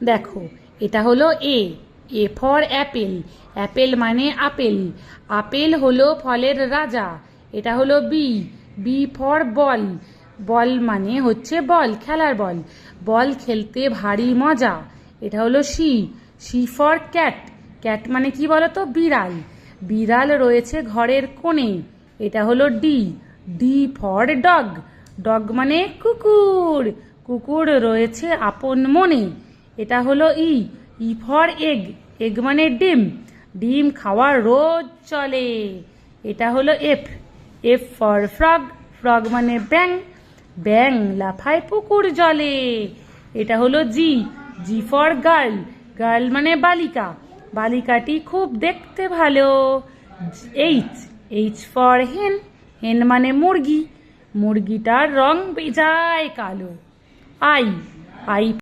দেখো, এটা হলো A. A for apple. Apple মানে আপেল। আপেল হলো ফলের রাজা। এটা হলো B. B for ball. Ball মানে হচ্ছে বল, খেলার বল। বল খেলতে ভারী মজা। এটা হলো C. C for cat. Cat মানে কি বলতো? বিড়াল। বিড়াল রয়েছে ঘরের কোণে। এটা হলো D. D for dog. Dog মানে কুকুর। কুকুর রয়েছে আপন মনে। এটা হলো E. E for egg. Egg মানে ডিম। ডিম খাওয়া রোজ চলে। এটা হলো F. F for frog. Frog মানে ব্যাং। ব্যাং লাফায় পুকুর জলে। এটা হলো G. G for girl. Girl মানে বালিকা। বালিকাটি খুব দেখতে ভালো। এইচ। এইচ ফর হেন। হেন মানে মুরগি। মুরগিটার রং বেজায় কালো। আই। আই